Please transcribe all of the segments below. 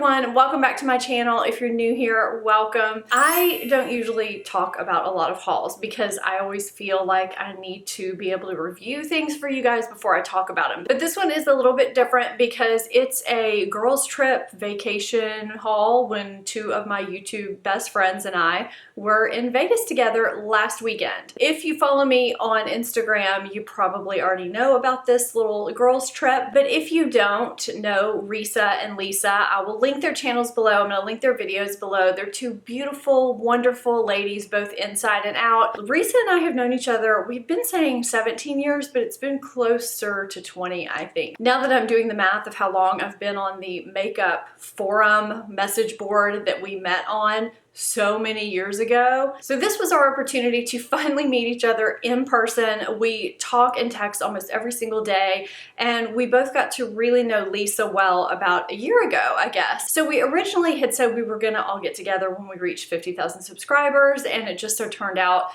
everyone, welcome back to my channel. If you're new here, welcome. I don't usually talk about a lot of hauls because I always feel like I need to be able to review things for you guys before I talk about them. But this one is a little bit different because it's a girls trip vacation haul when two of my YouTube best friends and I were in Vegas together last weekend. If you follow me on Instagram, you probably already know about this little girls trip, but if you don't know Risa and Lisa, I will link their channels below. I'm going to link their videos below. They're two beautiful, wonderful ladies, both inside and out. Risa and I have known each other, we've been saying 17 years, but it's been closer to 20, I think. Now that I'm doing the math of how long I've been on the makeup forum message board that we met on so many years ago. So this was our opportunity to finally meet each other in person. We talk and text almost every single day, and we both got to really know Lisa well about a year ago, I guess. So we originally had said we were gonna all get together when we reached 50,000 subscribers, and it just so turned out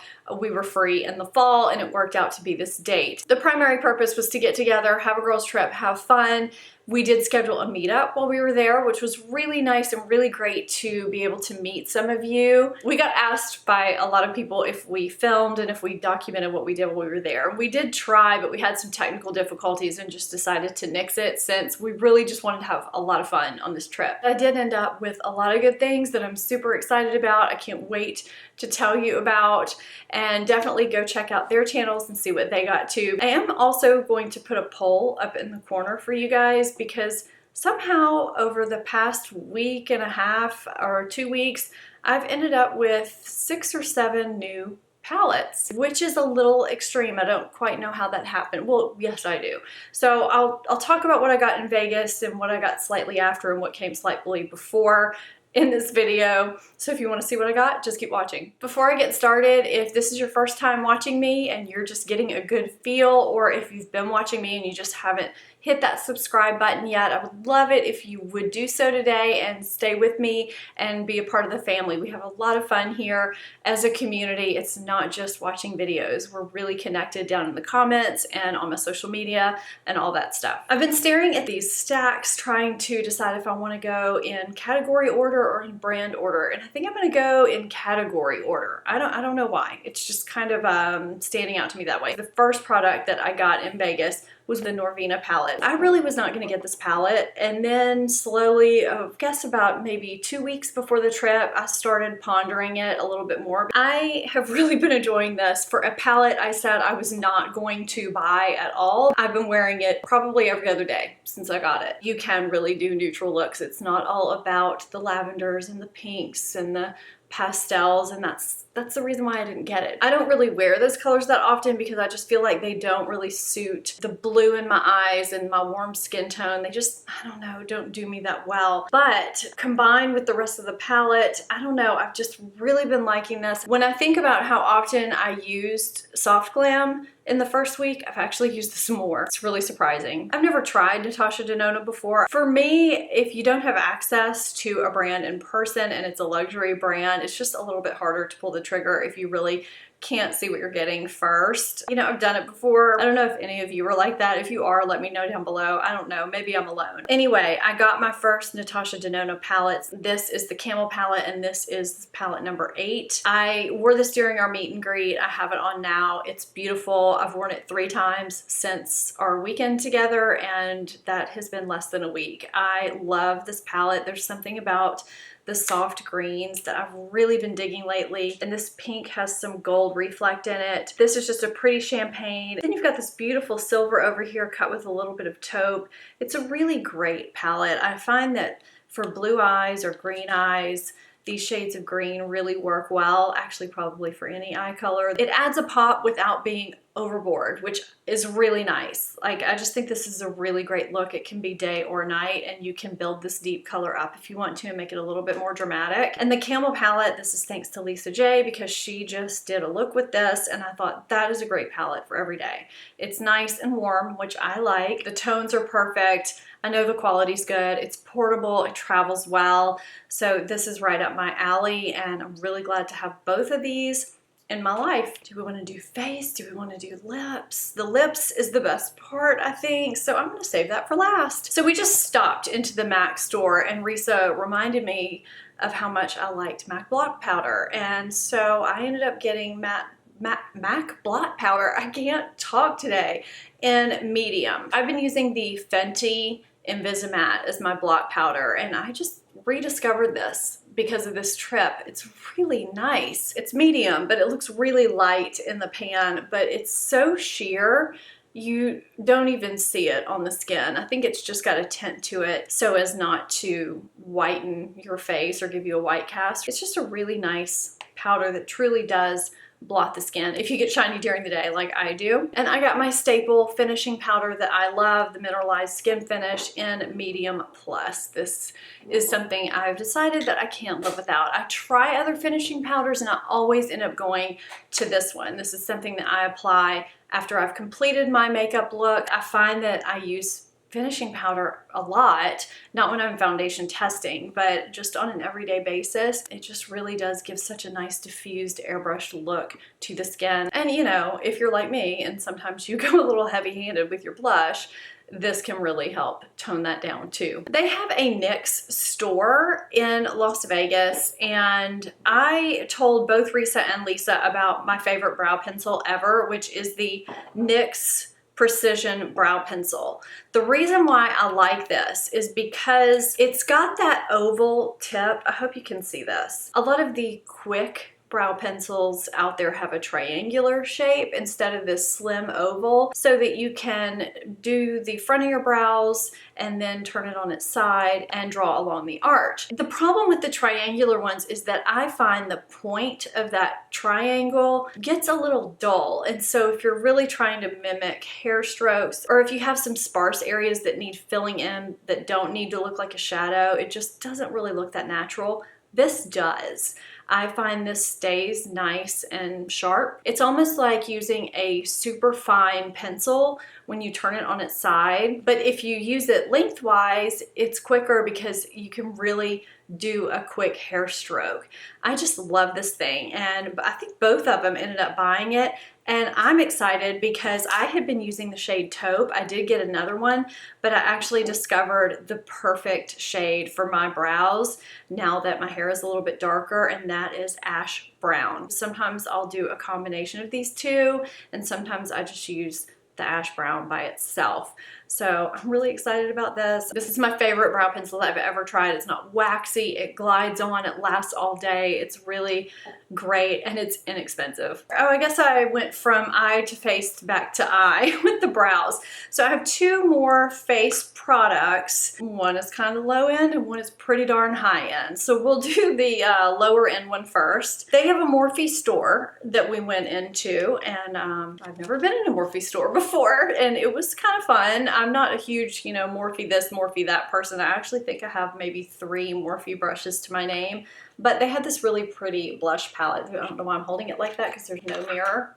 we were free in the fall, and it worked out to be this date. The primary purpose was to get together, have a girls trip, have fun. We did schedule a meetup while we were there, which was really nice and really great to be able to meet some of you. We got asked by a lot of people if we filmed and if we documented what we did while we were there. We did try, but we had some technical difficulties and just decided to nix it since we really just wanted to have a lot of fun on this trip. I did end up with a lot of good things that I'm super excited about. I can't wait to tell you about, and definitely go check out their channels and see what they got to. I am also going to put a poll up in the corner for you guys because somehow over the past week and a half or 2 weeks, I've ended up with 6 or 7 new palettes, which is a little extreme. I don't quite know how that happened. Well, yes, I do. So I'll talk about what I got in Vegas and what I got slightly after and what came slightly before in this video. So if you want to see what I got, just keep watching. Before I get started, if this is your first time watching me and you're just getting a good feel, or if you've been watching me and you just haven't hit that subscribe button yet, I would love it if you would do so today and stay with me and be a part of the family. We have a lot of fun here as a community. It's not just watching videos. We're really connected down in the comments and on my social media and all that stuff. I've been staring at these stacks trying to decide if I want to go in category order or in brand order, and I think I'm going to go in category order. I don't know why. It's just kind of standing out to me that way. The first product that I got in Vegas was the Vina palette. I really was not going to get this palette, and then slowly, I guess about maybe 2 weeks before the trip, I started pondering it a little bit more. I have really been enjoying this. For a palette I said I was not going to buy at all, I've been wearing it probably every other day since I got it. You can really do neutral looks. It's not all about the lavenders and the pinks and the pastels, and that's the reason why I didn't get it. I don't really wear those colors that often because I just feel like they don't really suit the blue in my eyes and my warm skin tone. They just, I don't know, don't do me that well. But combined with the rest of the palette, I don't know, I've just really been liking this. When I think about how often I used Soft Glam in the first week, I've actually used this more. It's really surprising. I've never tried Natasha Nonna before. For me, if you don't have access to a brand in person and it's a luxury brand, it's just a little bit harder to pull the trigger if you really can't see what you're getting first. You know, I've done it before. I don't know if any of you are like that. If you are, let me know down below. I don't know, maybe I'm alone. Anyway, I got my first Natasha Nonna palettes. This is the Camel Palette, and this is palette number 8. I wore this during our meet and greet. I have it on now. It's beautiful. I've worn it 3 times since our weekend together, and that has been less than a week. I love this palette. There's something about the soft greens that I've really been digging lately. And this pink has some gold reflect in it. This is just a pretty champagne. Then you've got this beautiful silver over here cut with a little bit of taupe. It's a really great palette. I find that for blue eyes or green eyes, these shades of green really work well, actually probably for any eye color. It adds a pop without being overboard, which is really nice. Like, I just think this is a really great look. It can be day or night, and you can build this deep color up if you want to and make it a little bit more dramatic. And the Camel palette, this is thanks to Lisa J because she just did a look with this, and I thought that is a great palette for every day. It's nice and warm, which I like. The tones are perfect. I know the quality's good. It's portable. It travels well. So this is right up my alley, and I'm really glad to have both of these. in my life. Do we want to do face? Do we want to do lips? The lips is the best part, I think, so I'm going to save that for last. So we just stopped into the MAC store and Risa reminded me of how much I liked MAC blot powder, and so I ended up getting MAC blot powder. I can't talk today. In medium. I've been using the Fenty Invisimatte as my blot powder, and I just rediscovered this because of this trip. It's really nice. It's medium, but it looks really light in the pan, but it's so sheer you don't even see it on the skin. I think it's just got a tint to it so as not to whiten your face or give you a white cast. It's just a really nice powder that truly does blot the skin if you get shiny during the day like I do. And I got my staple finishing powder that I love, the Mineralized Skinfinish in medium plus. This is something I've decided that I can't live without. I try other finishing powders and I always end up going to this one. This is something that I apply after I've completed my makeup look. I find that I use finishing powder a lot, not when I'm foundation testing, but just on an everyday basis. It just really does give such a nice diffused airbrushed look to the skin. And you know, if you're like me and sometimes you go a little heavy-handed with your blush, this can really help tone that down too. They have a NYX store in Las Vegas, and I told both Risa and Lisa about my favorite brow pencil ever, which is the NYX Precision Brow Pencil. The reason why I like this is because it's got that oval tip. I hope you can see this. A lot of the quick brow pencils out there have a triangular shape instead of this slim oval, so that you can do the front of your brows and then turn it on its side and draw along the arch. The problem with the triangular ones is that I find the point of that triangle gets a little dull, and so if you're really trying to mimic hair strokes, or if you have some sparse areas that need filling in that don't need to look like a shadow, it just doesn't really look that natural. This does. I find this stays nice and sharp. It's almost like using a super fine pencil when you turn it on its side, but if you use it lengthwise, it's quicker because you can really do a quick hair stroke. I just love this thing, and I think both of them ended up buying it, and I'm excited because I had been using the shade Taupe. I did get another one, but I actually discovered the perfect shade for my brows now that my hair is a little bit darker, and that is ash brown. Sometimes I'll do a combination of these two, and sometimes I just use the ash brown by itself. So I'm really excited about this. This is my favorite brow pencil I've ever tried. It's not waxy, it glides on, it lasts all day. It's really great and it's inexpensive. Oh, I guess I went from eye to face back to eye with the brows. So I have two more face products. One is kind of low end and one is pretty darn high end. So we'll do the lower end one first. They have a Morphe store that we went into, and I've never been in a Morphe store before, and it was kind of fun. I'm not a huge, you know, Morphe this, Morphe that person. I actually think I have maybe 3 Morphe brushes to my name, but they had this really pretty blush palette. I don't know why I'm holding it like that because there's no mirror.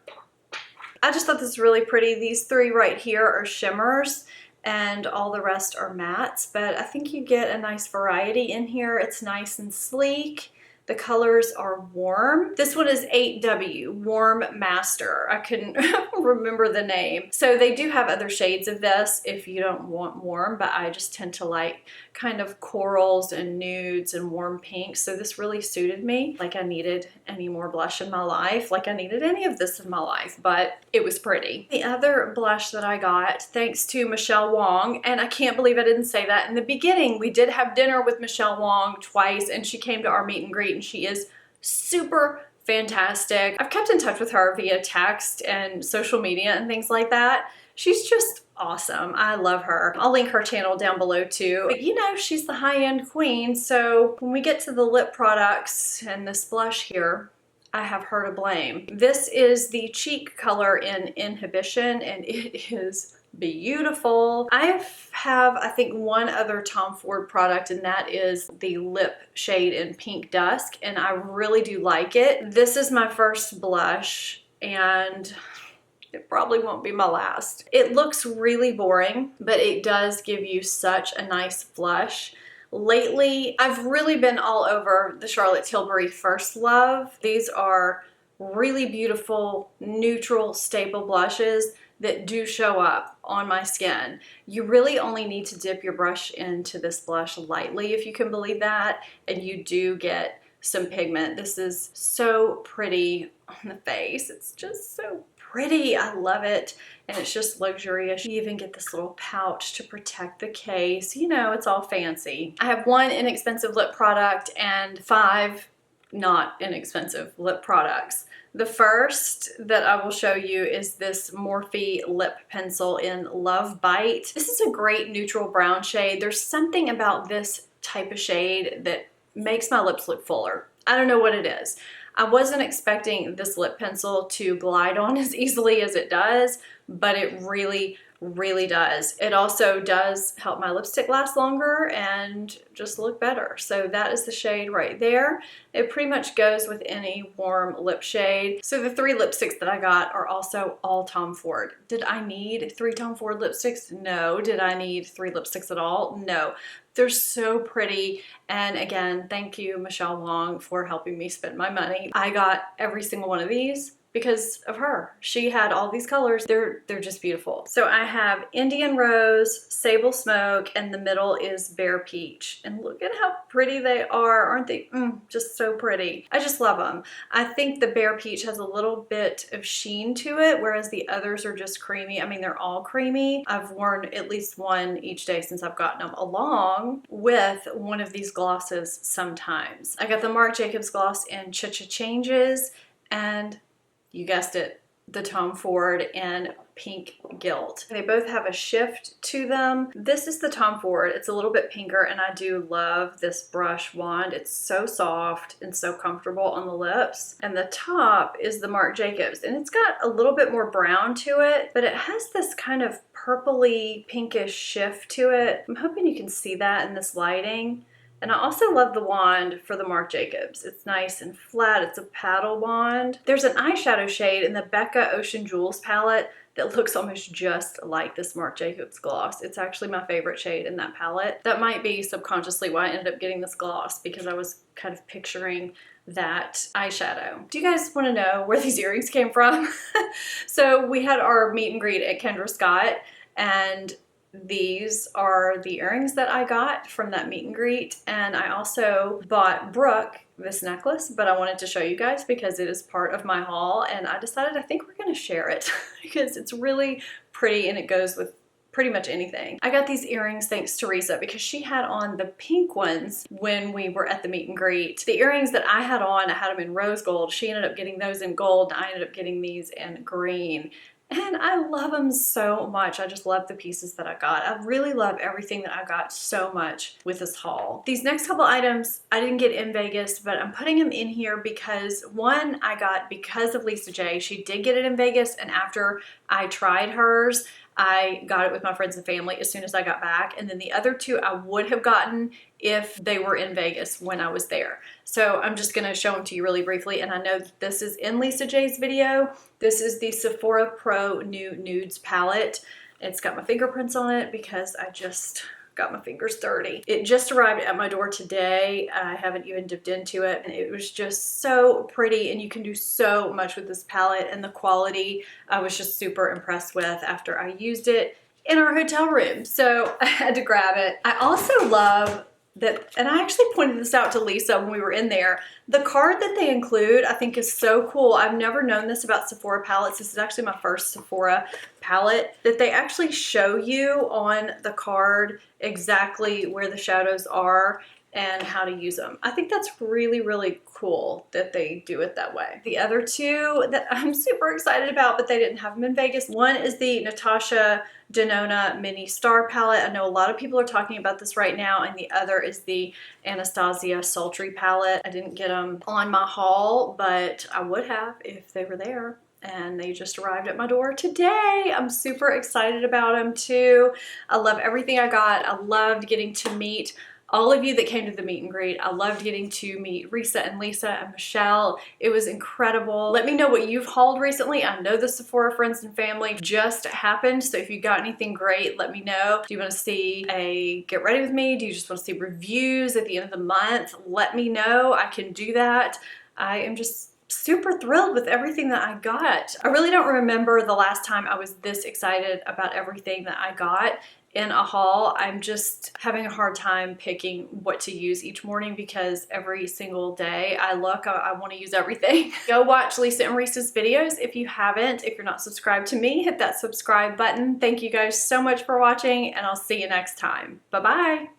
I just thought this was really pretty. These 3 right here are shimmers and all the rest are mattes, but I think you get a nice variety in here. It's nice and sleek. The colors are warm. This one is 8W, Warm Master. I couldn't remember the name. So they do have other shades of this if you don't want warm, but I just tend to like kind of corals and nudes and warm pinks. So this really suited me. Like I needed any more blush in my life, like I needed any of this in my life, but it was pretty. The other blush that I got, thanks to Michelle Wong, and I can't believe I didn't say that in the beginning. We did have dinner with Michelle Wong twice, and she came to our meet and greet, and she is super fantastic. I've kept in touch with her via text and social media and things like that. She's just awesome. I love her. I'll link her channel down below too. But you know, she's the high-end queen, so when we get to the lip products and this blush here, I have her to blame. This is the cheek color in Inhibition, and it is beautiful. I have, I think, one other Tom Ford product, and that is the lip shade in Pink Dusk, and I really do like it. This is my first blush, and it probably won't be my last. It looks really boring, but it does give you such a nice flush. Lately, I've really been all over the Charlotte Tilbury First Love. These are really beautiful, neutral, staple blushes that do show up on my skin. You really only need to dip your brush into this blush lightly, if you can believe that, and you do get some pigment. This is so pretty on the face. It's just so pretty. I love it. And it's just luxurious. You even get this little pouch to protect the case. You know, it's all fancy. I have one inexpensive lip product and 5 not inexpensive lip products. The first that I will show you is this Morphe lip pencil in Love Bite. This is a great neutral brown shade. There's something about this type of shade that makes my lips look fuller. I don't know what it is. I wasn't expecting this lip pencil to glide on as easily as it does, but it really does. It also does help my lipstick last longer and just look better. So that is the shade right there. It pretty much goes with any warm lip shade. So the 3 lipsticks that I got are also all Tom Ford. Did I need 3 Tom Ford lipsticks? No. Did I need 3 lipsticks at all? No. They're so pretty. And again, thank you, Michelle Wong, for helping me spend my money. I got every single one of these because of her. She had all these colors. They're just beautiful. So I have Indian Rose, Sable Smoke, and the middle is Bare Peach. And look at how pretty they are. Aren't they just so pretty? I just love them. I think the Bare Peach has a little bit of sheen to it, whereas the others are just creamy. I mean, they're all creamy. I've worn at least one each day since I've gotten them, along with one of these glosses sometimes. I got the Marc Jacobs gloss in Cha-Cha Changes, and you guessed it, the Tom Ford in Pink Gilt. They both have a shift to them. This is the Tom Ford. It's a little bit pinker, and I do love this brush wand. It's so soft and so comfortable on the lips. And the top is the Marc Jacobs, and it's got a little bit more brown to it, but it has this kind of purpley pinkish shift to it. I'm hoping you can see that in this lighting. And I also love the wand for the Marc Jacobs. It's nice and flat. It's a paddle wand. There's an eyeshadow shade in the Bekaa Ocean Jules palette that looks almost just like this Marc Jacobs gloss. It's actually my favorite shade in that palette. That might be subconsciously why I ended up getting this gloss, because I was kind of picturing that eyeshadow. Do you guys want to know where these earrings came from? So we had our meet and greet at Kendra Scott, and these are the earrings that I got from that meet and greet. And I also bought Brooke this necklace, but I wanted to show you guys because it is part of my haul, and I decided I think we're gonna share it because it's really pretty and it goes with pretty much anything. I got these earrings thanks to Teresa because she had on the pink ones when we were at the meet and greet. The earrings that I had on, I had them in rose gold. She ended up getting those in gold, and I ended up getting these in green. And I love them so much. I just love the pieces that I got. I really love everything that I got so much with this haul. These next couple items I didn't get in Vegas, but I'm putting them in here because one I got because of Lisa J. She did get it in Vegas, and after I tried hers, I got it with my friends and family as soon as I got back. And then the other 2 I would have gotten if they were in Vegas when I was there. So I'm just gonna show them to you really briefly. And I know that this is in Lisa J's video. This is the Sephora Pro New Nudes palette. It's got my fingerprints on it because I just got my fingers dirty. It just arrived at my door today. I haven't even dipped into it, and it was just so pretty, and you can do so much with this palette, and the quality I was just super impressed with after I used it in our hotel room. So I had to grab it. I also love that, and I actually pointed this out to Lisa when we were in there, the card that they include I think is so cool. I've never known this about Sephora palettes. This is actually my first Sephora palette, that they actually show you on the card exactly where the shadows are and how to use them. I think that's really cool that they do it that way. The other 2 that I'm super excited about, but they didn't have them in Vegas. One is the Natasha Nonna Mini Star palette. I know a lot of people are talking about this right now, and the other is the Anastasia Sultry palette. I didn't get them on my haul, but I would have if they were there. And they just arrived at my door today. I'm super excited about them too. I love everything I got. I loved getting to meet all of you that came to the meet and greet. I loved getting to meet Risa and Lisa and Michelle. It was incredible. Let me know what you've hauled recently. I know the Sephora Friends and Family just happened, so if you got anything great, let me know. Do you want to see a get ready with me? Do you just want to see reviews at the end of the month? Let me know. I can do that. I am just super thrilled with everything that I got. I really don't remember the last time I was this excited about everything that I got in a haul. I'm just having a hard time picking what to use each morning because every single day I look, I want to use everything. Go watch Lisa and Reese's videos if you haven't. If you're not subscribed to me, hit that subscribe button. Thank you guys so much for watching, and I'll see you next time. Bye-bye.